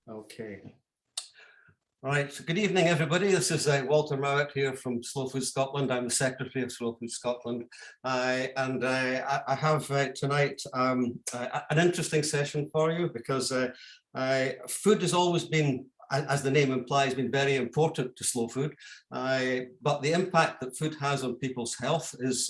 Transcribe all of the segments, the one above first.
Okay. Right, so good evening, everybody. This is Walter Mowat here from Slow Food Scotland. I'm the Secretary of Slow Food Scotland. I have tonight an interesting session for you because food has always been, as the name implies, been very important to slow food. But the impact that food has on people's health is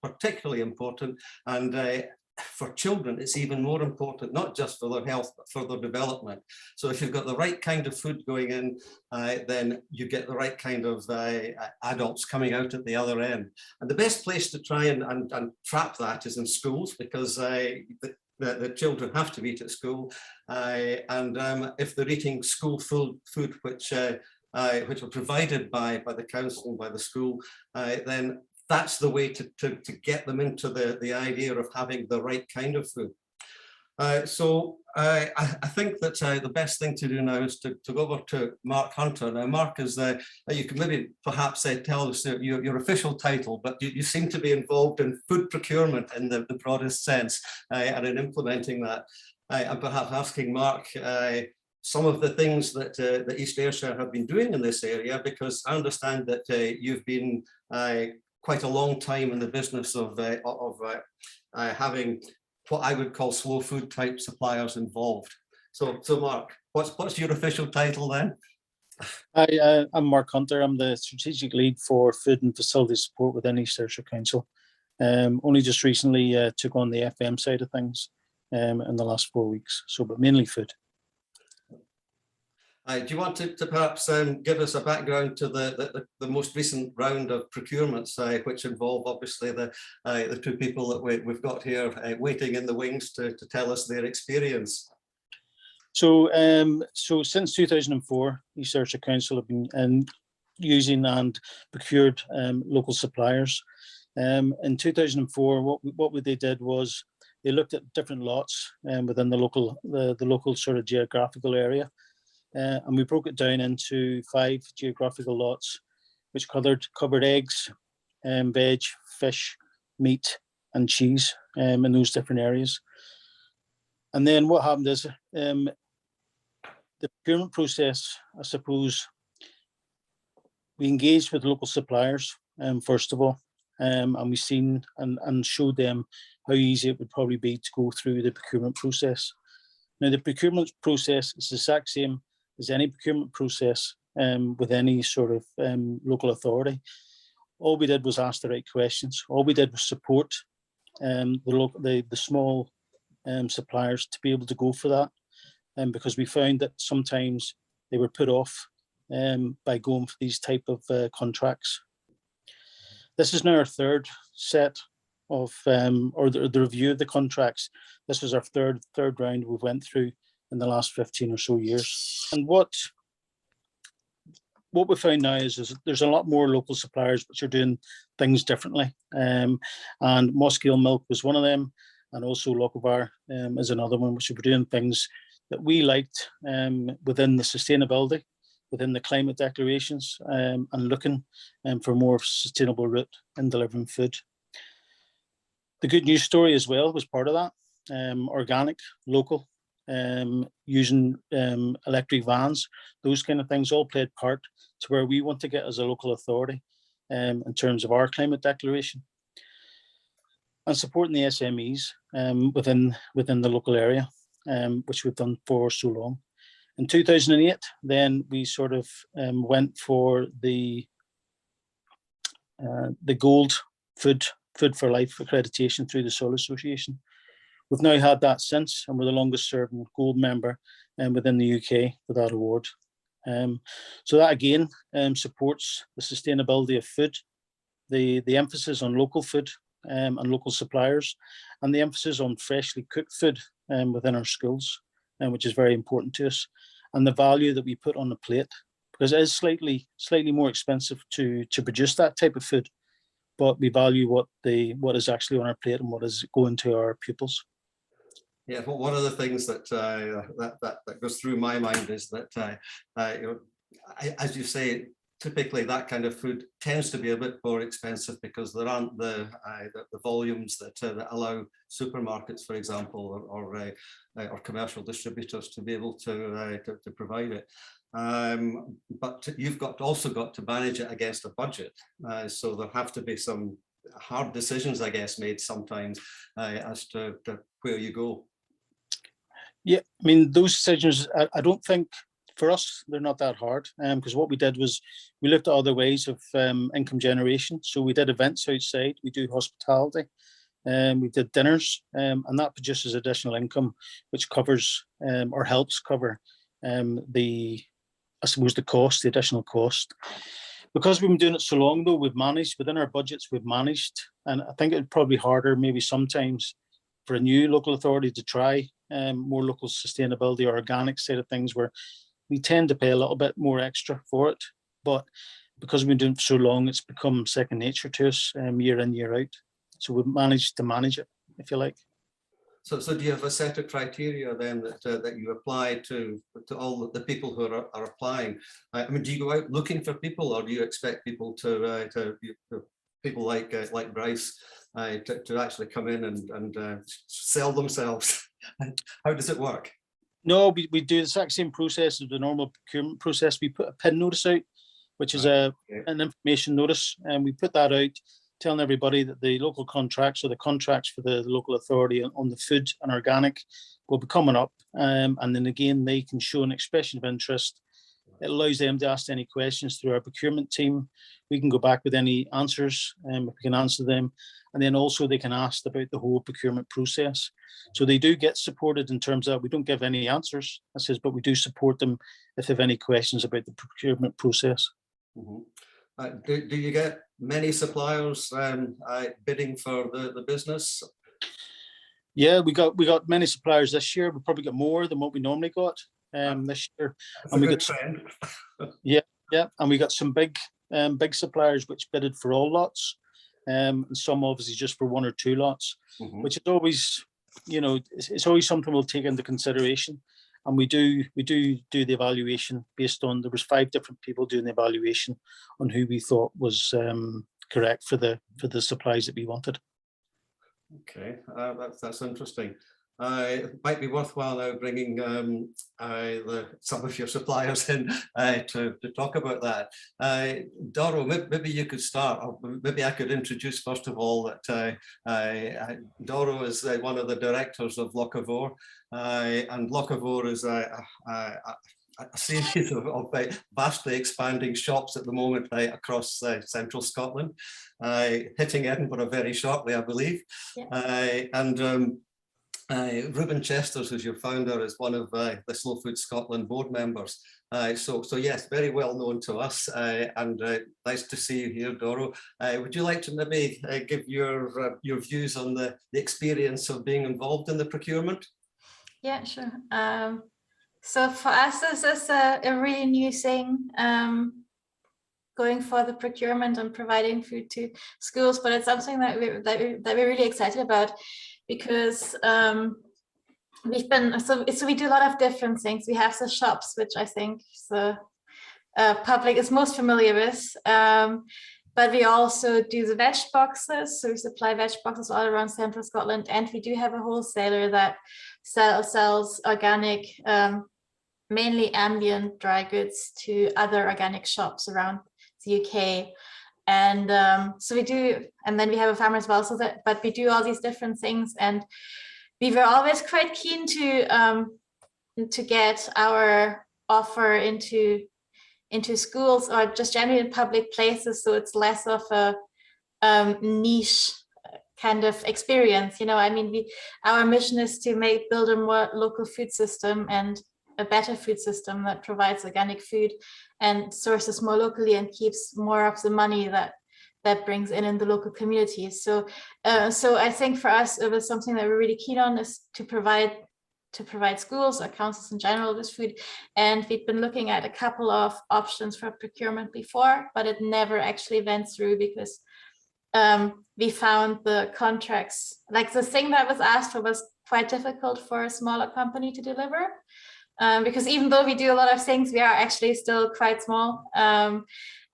particularly important. And for children, it's even more important, not just for their health, but for their development. So if you've got the right kind of food going in, then you get the right kind of adults coming out at the other end. And the best place to try and trap that is in schools, because the children have to eat at school. If they're eating school food which are provided by the council, by the school, then that's the way to get them into the idea of having the right kind of food. So I think that the best thing to do now is to go over to Mark Hunter. Now, Mark is you can maybe perhaps tell us your official title, but you seem to be involved in food procurement in the broadest sense, and in implementing that. And perhaps asking Mark some of the things that the East Ayrshire have been doing in this area, because I understand that you've been quite a long time in the business of having what I would call slow food type suppliers involved. So Mark, what's your official title then? I'm Mark Hunter. I'm the strategic lead for food and facility support within East Ayrshire Council. Only just recently took on the FM side of things in the last 4 weeks. But mainly food. Do you want to perhaps give us a background to the most recent round of procurements, which involve obviously the two people that we've got here waiting in the wings to tell us their experience? So since 2004, East Ayrshire Council have been using and procured local suppliers. In 2004, what they did was they looked at different lots within the local sort of geographical area. And we broke it down into 5 geographical lots, which covered eggs, veg, fish, meat, and cheese in those different areas. And then what happened is the procurement process, I suppose, we engaged with local suppliers, first of all, and we seen and showed them how easy it would probably be to go through the procurement process. Now, the procurement process is the exact same as any procurement process with any sort of local authority. All we did was ask the right questions. All we did was support the small suppliers to be able to go for that, because we found that sometimes they were put off by going for these type of contracts. This is now our third set of, or the review of the contracts. This was our third round we went through in the last 15 or so years. And what we found now is there's a lot more local suppliers which are doing things differently. And Mosgiel Milk was one of them, and also Lochavar is another one, which were doing things that we liked within the sustainability, within the climate declarations, and looking for a more sustainable route in delivering food. The good news story as well was part of that, organic, local, using electric vans, those kind of things all played part to where we want to get as a local authority in terms of our climate declaration, and supporting the SMEs within the local area, which we've done for so long. In 2008, then we sort of went for the Gold Food for Life accreditation through the Soil Association. We've now had that since, and we're the longest serving gold member within the UK for that award. So that again supports the sustainability of food, the emphasis on local food and local suppliers, and the emphasis on freshly cooked food within our schools, which is very important to us, and the value that we put on the plate, because it is slightly more expensive to produce that type of food, but we value what is actually on our plate and what is going to our pupils. Yeah, well, one of the things that that goes through my mind is that, as you say, typically that kind of food tends to be a bit more expensive because there aren't the volumes that allow supermarkets, for example, or commercial distributors to be able to provide it. But you've also got to manage it against a budget. So there have to be some hard decisions, I guess, made sometimes as to where you go. Yeah, I mean, those decisions, I don't think, for us, they're not that hard, because what we did was we looked at other ways of income generation. So we did events outside, we do hospitality, we did dinners, and that produces additional income, which covers or helps cover the additional cost. Because we've been doing it so long, though, we've managed within our budgets, and I think it'd probably be harder maybe sometimes for a new local authority to try more local sustainability or organic side of things, where we tend to pay a little bit more extra for it. But because we've been doing it for so long, it's become second nature to us year in, year out. So we've managed to manage it, if you like. So do you have a set of criteria then that you apply to all the people who are applying? I mean, do you go out looking for people, or do you expect people people like Bryce to actually come in and sell themselves? How does it work? No, we do the exact same process as the normal procurement process. We put a PIN notice out, which is an information notice, and we put that out telling everybody that the local contracts or the contracts for the local authority on the food and organic will be coming up. And then again, they can show an expression of interest. It allows them to ask any questions through our procurement team. We can go back with any answers, if we can answer them. And then also they can ask about the whole procurement process. So they do get supported in terms of, we don't give any answers, but we do support them if they have any questions about the procurement process. Mm-hmm. Do you get many suppliers bidding for the business? Yeah, we got many suppliers this year. We probably got more than what we normally got this year. That's and a we good got trend. yeah, and we got some big suppliers which bidded for all lots, and some obviously just for one or two lots, which is always, it's always something we'll take into consideration. And we do the evaluation based on, there was 5 different people doing the evaluation on who we thought was correct for the supplies that we wanted. Okay, that's interesting. It might be worthwhile now bringing some of your suppliers in to talk about that. Doro, maybe you could start, or maybe I could introduce first of all that Doro is one of the directors of Locavor, and Locavor is a series of vastly expanding shops at the moment across central Scotland, hitting Edinburgh very shortly, I believe. Yeah. Ruben Chesters, who's your founder, is one of the Slow Food Scotland board members. So yes, very well known to us, and nice to see you here, Doro. Would you like to maybe give your views on the experience of being involved in the procurement? Yeah, sure. So for us, this is a really new thing, going for the procurement and providing food to schools, but it's something that we're really excited about, because we've been, so we do a lot of different things. We have the shops, which I think the public is most familiar with, but we also do the veg boxes. So we supply veg boxes all around central Scotland, and we do have a wholesaler that sells organic, mainly ambient dry goods to other organic shops around the UK. And so we do, and then we have a farmer as well, so that, but we do all these different things, and we were always quite keen to get our offer into schools or just generally in public places, so it's less of a niche kind of experience. I mean, our mission is to build a more local food system and a better food system that provides organic food and sources more locally and keeps more of the money that brings in the local communities. So I think for us, it was something that we're really keen on, is to provide schools or councils in general with food. And we've been looking at a couple of options for procurement before, but it never actually went through, because we found the contracts, like the thing that was asked for was quite difficult for a smaller company to deliver. because even though we do a lot of things, we are actually still quite small.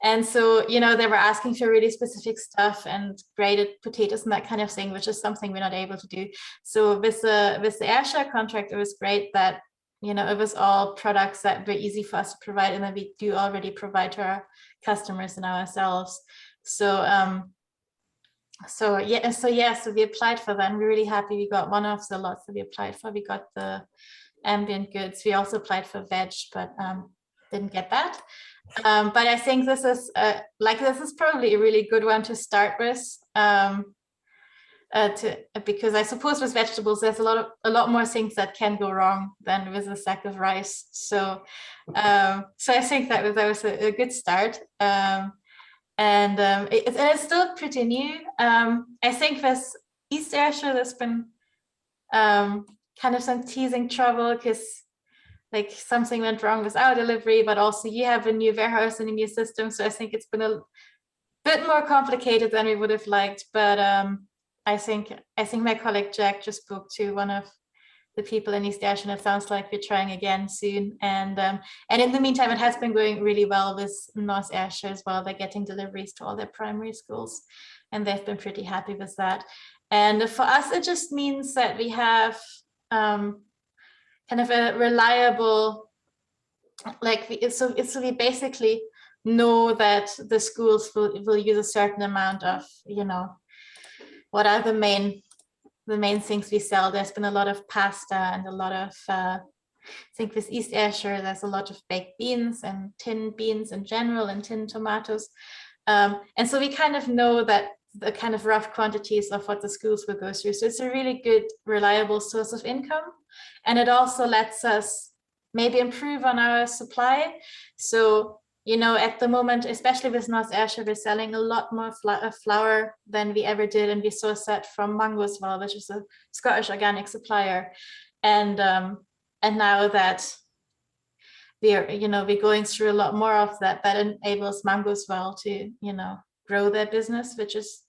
And so, you know, they were asking for really specific stuff and graded potatoes and that kind of thing, which is something we're not able to do. So with the Ayrshire contract, it was great that, you know, it was all products that were easy for us to provide and that we do already provide to our customers and ourselves. So so we applied for that and we're really happy we got one of the lots that we applied for. We got the ambient goods. We also applied for veg, but didn't get that. But I think this is probably a really good one to start with, because I suppose with vegetables there's a lot more things that can go wrong than with a sack of rice. So I think that was a good start. It's still pretty new. I think with East Ayrshire there's been kind of some teasing trouble because like something went wrong with our delivery, but also you have a new warehouse and a new system. So I think it's been a bit more complicated than we would have liked. But I think my colleague Jack just spoke to one of the people in East Ayrshire, and it sounds like we're trying again soon. And in the meantime, it has been going really well with North Ayrshire as well. They're getting deliveries to all their primary schools, and they've been pretty happy with that. And for us, it just means that we have kind of a reliable, so we basically know that the schools will use a certain amount of, you know, what are the main things we sell. There's been a lot of pasta and a lot of, I think with East Ayrshire, there's a lot of baked beans and tinned beans in general and tinned tomatoes. And so we kind of know that the kind of rough quantities of what the schools will go through. So it's a really good, reliable source of income. And it also lets us maybe improve on our supply. So, you know, at the moment, especially with North Ayrshire, we're selling a lot more flour than we ever did. And we source that from Mangoswell, which is a Scottish organic supplier. And now that we're going through a lot more of that, that enables Mangoswell to, you know, grow their business, which is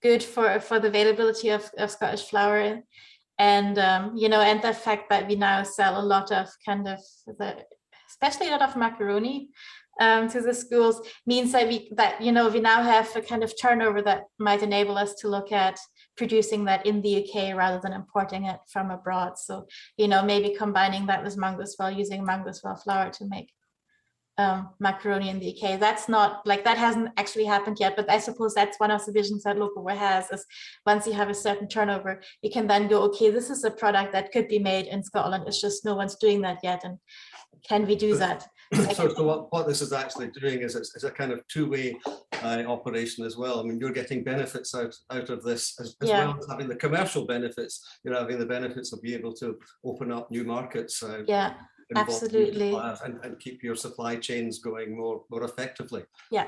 good for the availability of Scottish flour. And you know, and the fact that we now sell a lot of especially a lot of macaroni to the schools means that we now have a kind of turnover that might enable us to look at producing that in the UK rather than importing it from abroad. So, you know, maybe combining that with Mangoswell, using Mangoswell flour to make macaroni in the UK. That's not like, that hasn't actually happened yet, but I suppose that's one of the visions that Localware has, is once you have a certain turnover, you can then go, okay, this is a product that could be made in Scotland. It's just no one's doing that yet. And can we do that? So what this is actually doing is it's a kind of two-way operation as well. I mean, you're getting benefits out of this as well as having the commercial benefits. You're having the benefits of being able to open up new markets. Absolutely. And keep your supply chains going more effectively. Yeah.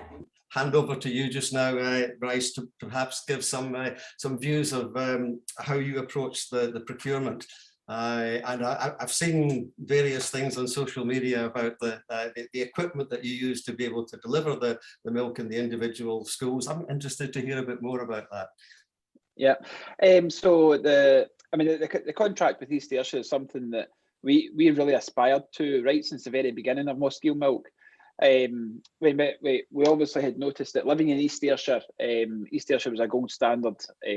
Hand over to you just now, Bryce, to perhaps give some views of how you approach the procurement. And I've seen various things on social media about the equipment that you use to be able to deliver the milk in the individual schools. I'm interested to hear a bit more about that. Yeah. So the contract with East Ayrshire is something that we really aspired to right since the very beginning of Moss Giel Milk. We obviously had noticed that living in East Ayrshire, East Ayrshire was a gold standard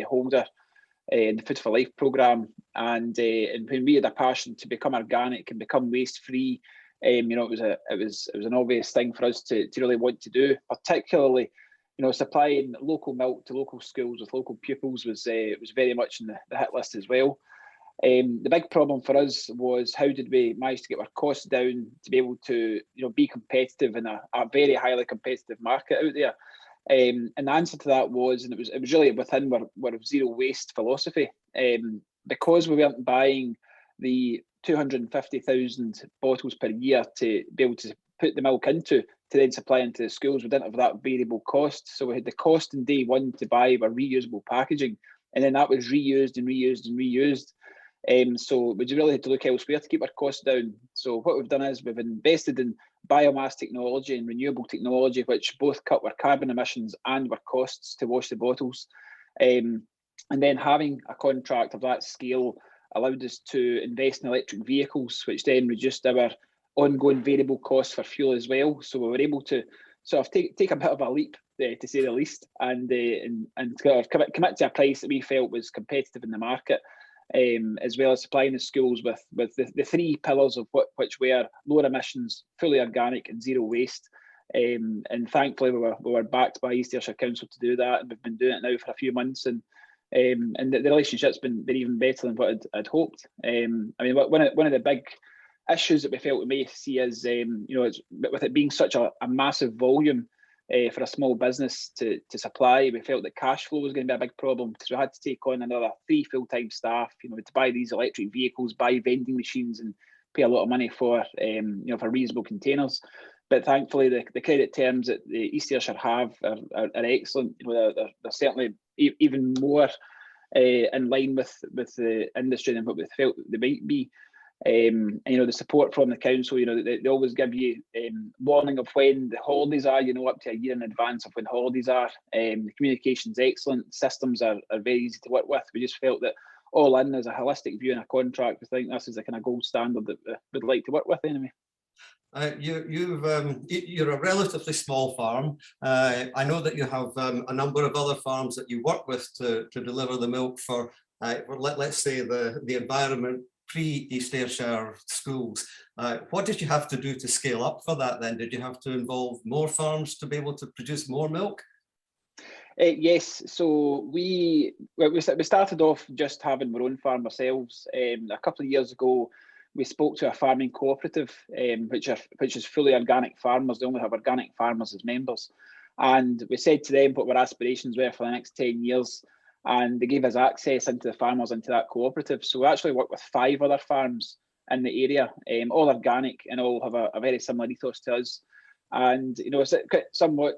holder in the Food for Life programme, and when we had a passion to become organic and become waste free, you know, it was an obvious thing for us to really want to do. Particularly, you know, supplying local milk to local schools with local pupils was very much in the hit list as well. The big problem for us was, how did we manage to get our costs down to be able to, you know, be competitive in a very highly competitive market out there? And the answer to that was, and it was really within our zero waste philosophy, because we weren't buying the 250,000 bottles per year to be able to put the milk into to then supply into the schools. We didn't have that variable cost, so we had the cost in day one to buy our reusable packaging, and then that was reused and reused and reused. So we really had to look elsewhere to keep our costs down. So what we've done is we've invested in biomass technology and renewable technology, which both cut our carbon emissions and our costs to wash the bottles. And then having a contract of that scale allowed us to invest in electric vehicles, which then reduced our ongoing variable costs for fuel as well. So we were able to sort of take a bit of a leap, to say the least, and kind of commit to a price that we felt was competitive in the market, as well as supplying the schools with the three pillars of which were lower emissions, fully organic, and zero waste. And thankfully, we were backed by East Ayrshire Council to do that, and we've been doing it now for a few months, and the relationship's been even better than what I'd hoped. I mean, one of the big issues that we felt we may see is, with it being such a massive volume for a small business to supply, we felt that cash flow was going to be a big problem, because we had to take on another 3 full-time staff, to buy these electric vehicles, buy vending machines, and pay a lot of money for reusable containers. But thankfully, the credit terms that the East Ayrshire have are excellent. They're certainly even more in line with the industry than what we felt they might be. The support from the council, they always give you warning of when the holidays are, up to a year in advance of when holidays are. The communication's excellent, systems are very easy to work with. We just felt that all in, as a holistic view in a contract, we think this is the kind of gold standard that we'd like to work with anyway. You're a relatively small farm. I know that you have a number of other farms that you work with to deliver the milk for let's say the environment pre-East Ayrshire schools. What did you have to do to scale up for that then? Did you have to involve more farms to be able to produce more milk? Yes, so we started off just having our own farm ourselves. A couple of years ago, we spoke to a farming cooperative, which is fully organic farmers. They only have organic farmers as members. And we said to them what our aspirations were for the next 10 years. And they gave us access into the farmers, into that cooperative. So we actually work with 5 other farms in the area, all organic, and all have a very similar ethos to us. And, it's somewhat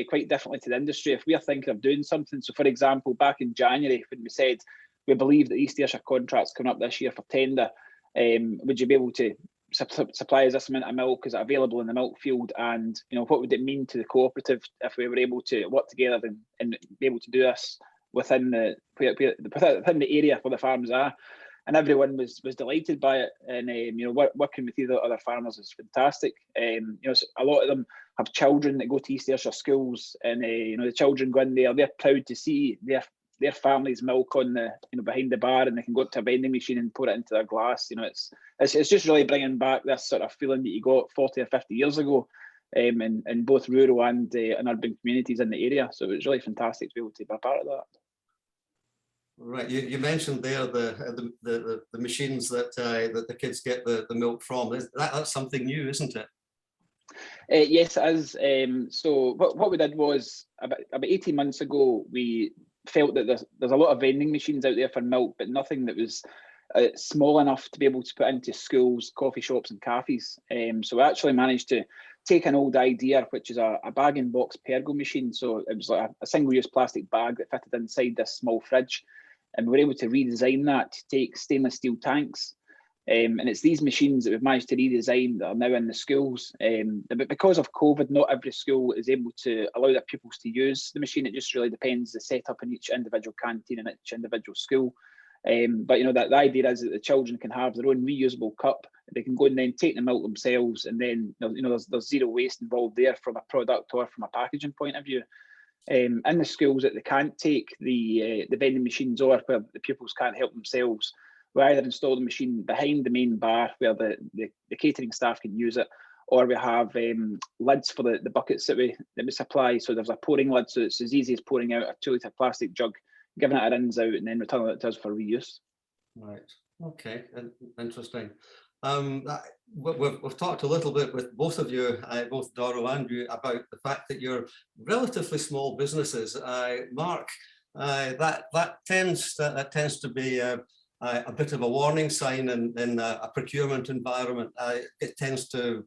quite differently to the industry. If we are thinking of doing something, so for example, back in January, when we said we believe that East Ayrshire contracts coming up this year for tender, would you be able to supply us this amount of milk? Is it available in the milk field? And what would it mean to the cooperative if we were able to work together and be able to do this within the area where the farms are? And everyone was delighted by it. And working with these other farmers is fantastic. A lot of them have children that go to East Ayrshire schools, and the children go in there, they're proud to see their family's milk on the behind the bar, and they can go up to a vending machine and put it into their glass. It's just really bringing back this sort of feeling that you got 40 or 50 years ago, in both rural and urban communities in the area. So it's really fantastic to be able to be a part of that. Right, you mentioned there the machines that the kids get the milk from. That's something new, isn't it? Yes, it is. So what we did was about 18 months ago, we felt that there's a lot of vending machines out there for milk, but nothing that was small enough to be able to put into schools, coffee shops, and cafes. So we actually managed to take an old idea, which is a bag and box pergo machine. So it was like a single-use plastic bag that fitted inside this small fridge, and we were able to redesign that to take stainless steel tanks. And it's these machines that we've managed to redesign that are now in the schools. But because of COVID, not every school is able to allow their pupils to use the machine. It just really depends the setup in each individual canteen and each individual school. But that the idea is that the children can have their own reusable cup. They can go and then take the milk themselves, and then there's zero waste involved there from a product or from a packaging point of view. In the schools that they can't take the vending machines, or where the pupils can't help themselves, we either install the machine behind the main bar where the catering staff can use it, or we have lids for the buckets that we supply. So there's a pouring lid, so it's as easy as pouring out a 2-litre plastic jug, giving it a rinse out, and then returning it to us for reuse. Right. Okay. Interesting. We've talked a little bit with both of you, both Doro and you, about the fact that you're relatively small businesses. Mark, that tends to be a bit of a warning sign in a procurement environment. It tends to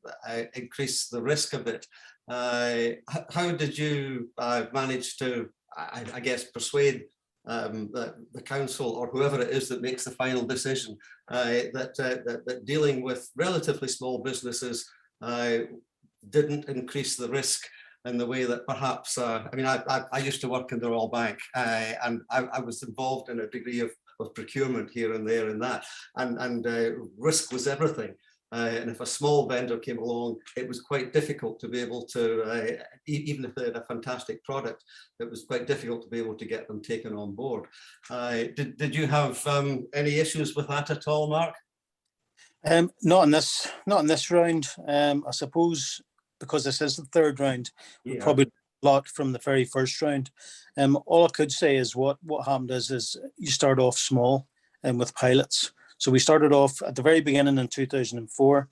increase the risk of it. How did you manage to, I guess, persuade the council or whoever it is that makes the final decision that dealing with relatively small businesses didn't increase the risk in the way that perhaps, I used to work in the Royal Bank, and I was involved in a degree of of procurement here and there and that, and risk was everything. And if a small vendor came along, it was quite difficult to be able to, even if they had a fantastic product, it was quite difficult to be able to get them taken on board. Did you have any issues with that at all, Mark? Not in this round. I suppose because this is the third round, we probably learned a lot from the very first round. All I could say is what happened is you start off small and with pilots. So we started off at the very beginning in 2004.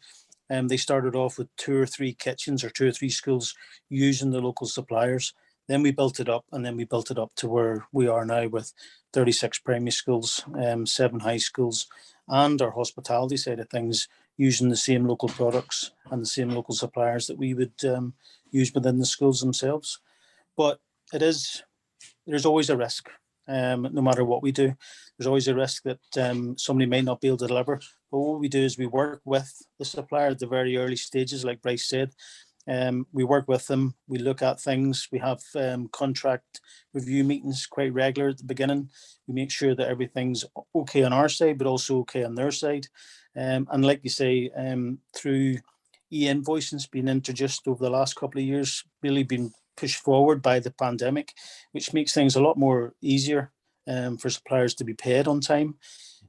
They started off with 2 or 3 kitchens or 2 or 3 schools using the local suppliers. Then we built it up, and then we built it up to where we are now with 36 primary schools, 7 high schools, and our hospitality side of things using the same local products and the same local suppliers that we would use within the schools themselves. But there's always a risk. No matter what we do, there's always a risk that somebody might not be able to deliver. But what we do is we work with the supplier at the very early stages, like Bryce said. We work with them, we look at things, we have contract review meetings quite regular at the beginning. We make sure that everything's okay on our side, but also okay on their side. And like you say, through e-invoicing's been introduced over the last couple of years, really been pushed forward by the pandemic, which makes things a lot more easier for suppliers to be paid on time,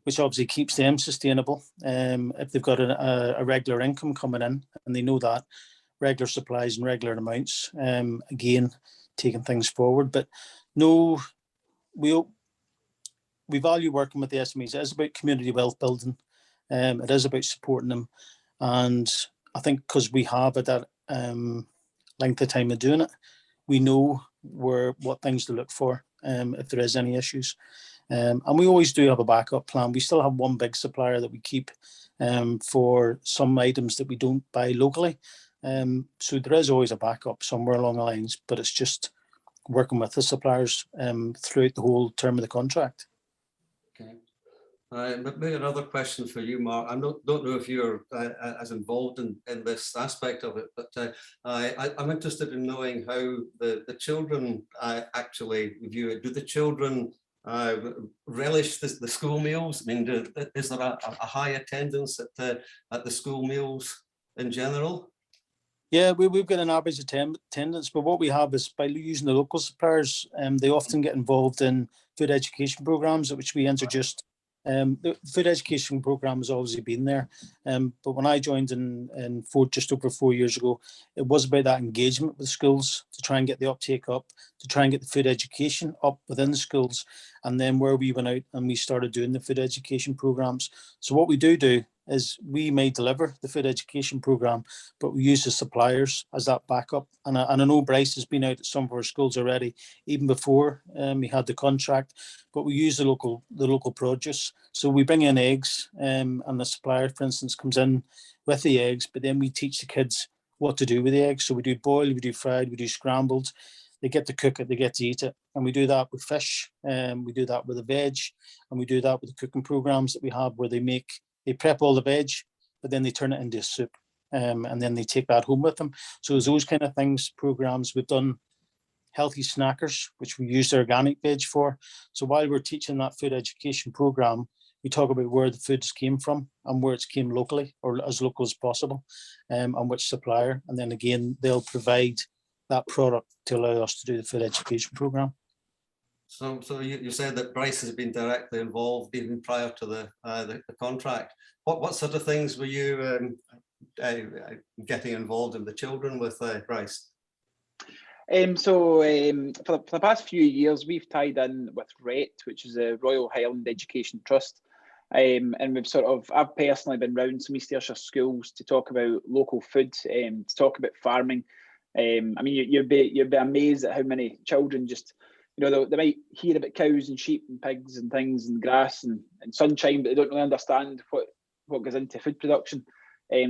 which obviously keeps them sustainable. If they've got a regular income coming in and they know that, regular supplies and regular amounts, again, taking things forward. But no, we value working with the SMEs. It is about community wealth building. It is about supporting them. And I think because we have at that length of time of doing it, we know what things to look for if there is any issues. And we always do have a backup plan. We still have one big supplier that we keep for some items that we don't buy locally. So there is always a backup somewhere along the lines, but it's just working with the suppliers throughout the whole term of the contract. Okay. But maybe another question for you, Mark. I don't know if you're as involved in this aspect of it, but I'm interested in knowing how the children actually view it. Do the children relish the school meals? I mean, is there a high attendance at the school meals in general? Yeah, we've got an average attendance, but what we have is by using the local suppliers, they often get involved in food education programs, which we introduced. The food education program has obviously been there, but when I joined in just over 4 years ago, it was about that engagement with schools to try and get the uptake up, to try and get the food education up within the schools, and then where we went out and we started doing the food education programs. So what we do is we may deliver the food education program, but we use the suppliers as that backup. And I know Bryce has been out at some of our schools already, even before we had the contract, but we use the local produce. So we bring in eggs and the supplier, for instance, comes in with the eggs, but then we teach the kids what to do with the eggs. So we do boiled, we do fried, we do scrambled. They get to cook it, they get to eat it. And we do that with fish, we do that with the veg, and we do that with the cooking programs that we have where they prep all the veg, but then they turn it into a soup, and then they take that home with them. So there's those kind of things, programs. We've done healthy snackers, which we use the organic veg for. So while we're teaching that food education program, we talk about where the foods came from and where it's came locally or as local as possible, and which supplier. And then again, they'll provide that product to allow us to do the food education program. So you said that Bryce has been directly involved even prior to the contract. What sort of things were you getting involved in the children with, Bryce? For the past few years, we've tied in with RET, which is the Royal Highland Education Trust. And I've personally been round some East Ayrshire schools to talk about local food, to talk about farming. I mean, you'd be amazed at how many children just, they might hear about cows and sheep and pigs and things and grass and sunshine, but they don't really understand what goes into food production.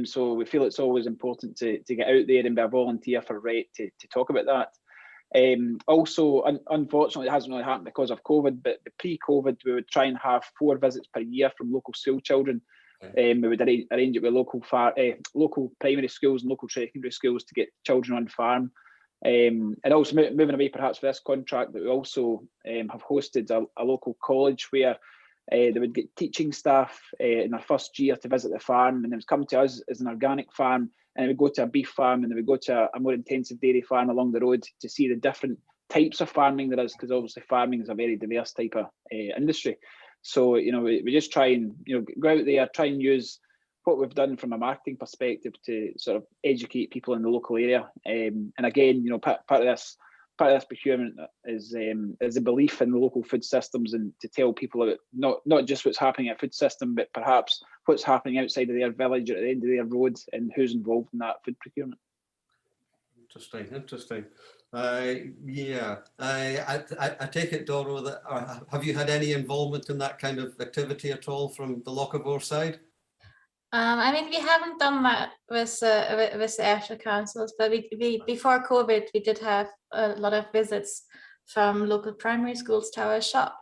So we feel it's always important to get out there and be a volunteer for RET to talk about that. Also, unfortunately, it hasn't really happened because of COVID, but pre-COVID, we would try and have 4 visits per year from local school children. We would arrange it with local primary schools and local secondary schools to get children on farm. And also moving away perhaps for this contract, that we also have hosted a local college where They would get teaching staff in their first year to visit the farm, and they would come to us as an organic farm, and they would go to a beef farm, and they would go to a more intensive dairy farm along the road to see the different types of farming there is, because obviously farming is a very diverse type of industry. So, you know, we just try and, you know, go out there, try and use what we've done from a marketing perspective to sort of educate people in the local area. And again, you know, part of this procurement is a belief in the local food systems, and to tell people about not just what's happening at a food system, but perhaps what's happening outside of their village or at the end of their road, and who's involved in that food procurement. Interesting. Yeah, I take it, Doro, that have you had any involvement in that kind of activity at all from the Lochaber side? I mean, we haven't done that with the Ayrshire councils, but we before COVID, we did have a lot of visits from local primary schools to our shop,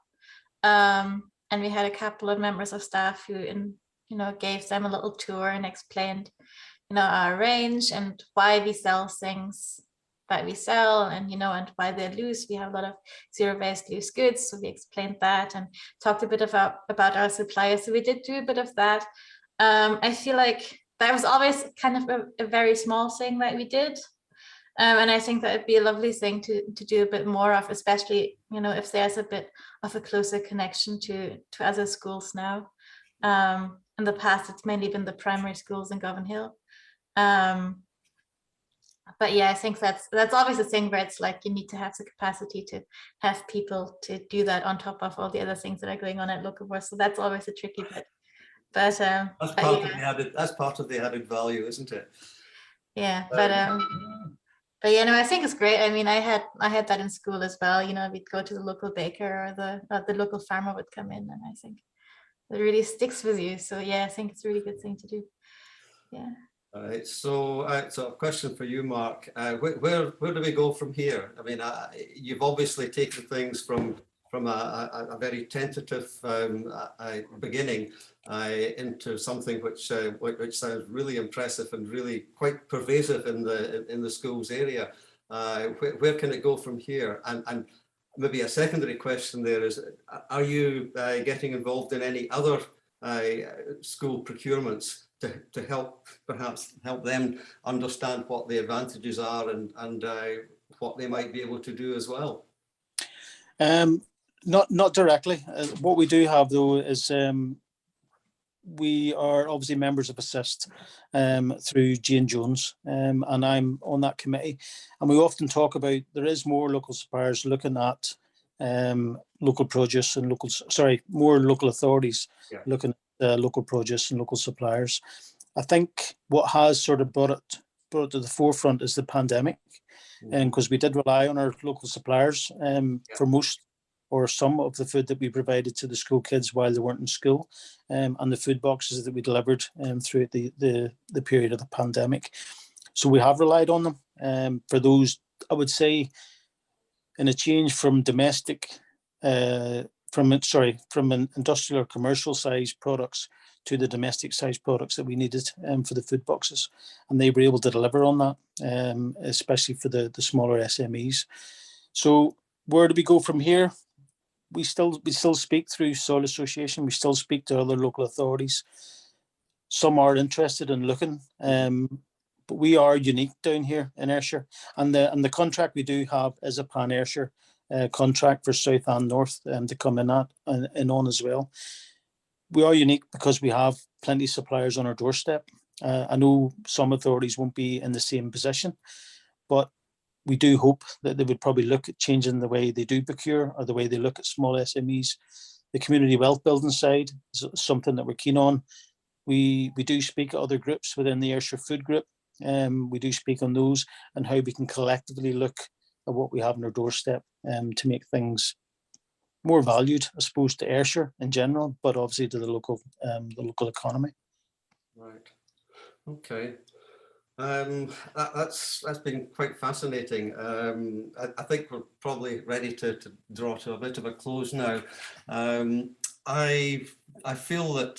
and we had a couple of members of staff who, gave them a little tour and explained, our range and why we sell things that we sell, and and why they're loose. We have a lot of zero-based loose goods, so we explained that and talked a bit about our suppliers. So we did do a bit of that. I feel like that was always kind of a very small thing that we did. And I think that would be a lovely thing to do a bit more of, especially, if there's a bit of a closer connection to other schools now. In the past, it's mainly been the primary schools in Govan Hill. But yeah, I think that's always a thing where it's like you need to have the capacity to have people to do that on top of all the other things that are going on at Lochaber. So that's always a tricky bit. But that's part of the added value, isn't it? Yeah, but I think it's great. I mean, I had that in school as well. We'd go to the local baker, or the local farmer would come in, and I think it really sticks with you. So yeah, I think it's a really good thing to do. Yeah. All right. So a question for you, Mark. Where do we go from here? I mean, you've obviously taken things from a very tentative beginning into something which sounds really impressive and really quite pervasive in the schools area. Where can it go from here? And maybe a secondary question there is: are you getting involved in any other school procurements to help them understand what the advantages are and what they might be able to do as well? Not directly. What we do have though is we are obviously members of Assist through Jane Jones, and I'm on that committee. And we often talk about there is more local suppliers looking at local produce and more local authorities looking at local produce and local suppliers. I think what has sort of brought it to the forefront is the pandemic, and because we did rely on our local suppliers for most or some of the food that we provided to the school kids while they weren't in school, and the food boxes that we delivered throughout the period of the pandemic. So we have relied on them for those, I would say, in a change from from an industrial or commercial size products to the domestic size products that we needed for the food boxes. And they were able to deliver on that, especially for the smaller SMEs. So where do we go from here? We still speak through Soil Association. We still speak to other local authorities. Some are interested in looking, but we are unique down here in Ayrshire. And the contract we do have is a Pan Ayrshire contract for South and North to come in on as well. We are unique because we have plenty of suppliers on our doorstep. I know some authorities won't be in the same position, but we do hope that they would probably look at changing the way they do procure or the way they look at small SMEs. The community wealth building side is something that we're keen on. We do speak at other groups within the Ayrshire Food Group. We do speak on those and how we can collectively look at what we have on our doorstep to make things more valued, I suppose, to Ayrshire in general, but obviously to the local economy. Right. Okay. That's been quite fascinating. I think we're probably ready to draw to a bit of a close now. I feel that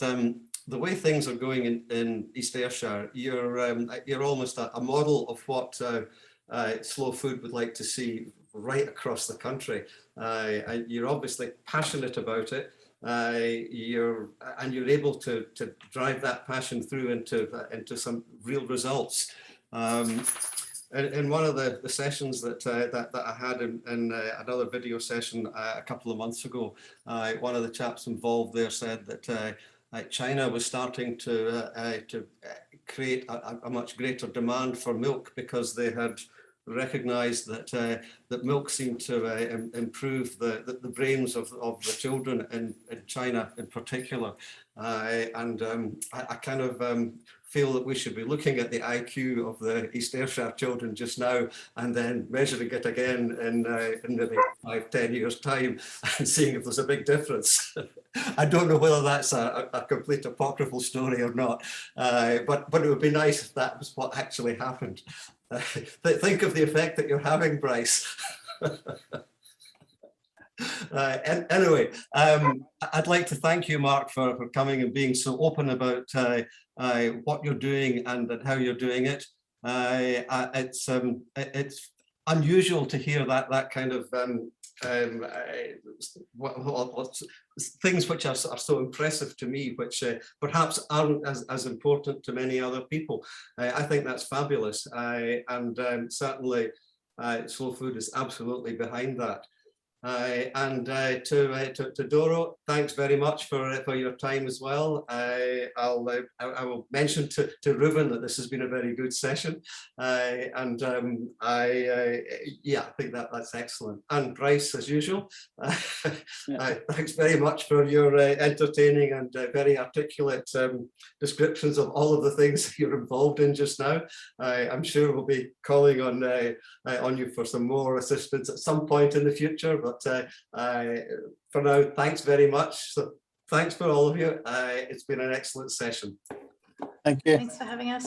the way things are going in East Ayrshire, you're almost a model of what Slow Food would like to see right across the country. You're obviously passionate about it. you're able to drive that passion through into some real results. In one of the sessions that I had in another video session a couple of months ago, one of the chaps involved there said that China was starting to create a much greater demand for milk because they had recognized that milk seemed to improve the brains of the children in China in particular. I kind of feel that we should be looking at the IQ of the East Ayrshire children just now and then measuring it again in maybe 5-10 years time and seeing if there's a big difference. I don't know whether that's a complete apocryphal story or not, but it would be nice if that was what actually happened. Think of the effect that you're having, Bryce. Anyway, I'd like to thank you, Mark, for coming and being so open about what you're doing and how you're doing it. It's unusual to hear that kind of things which are so impressive to me, which perhaps aren't as important to many other people. I think that's fabulous, and certainly Slow Food is absolutely behind that. To Doro, thanks very much for your time as well. I will mention to Ruben that this has been a very good session, yeah, I think that's excellent. And Bryce, as usual, thanks very much for your entertaining and very articulate descriptions of all of the things you're involved in just now. I'm sure we'll be calling on you for some more assistance at some point in the future, but for now, thanks very much. So thanks for all of you. It's been an excellent session. Thank you. Thanks for having us.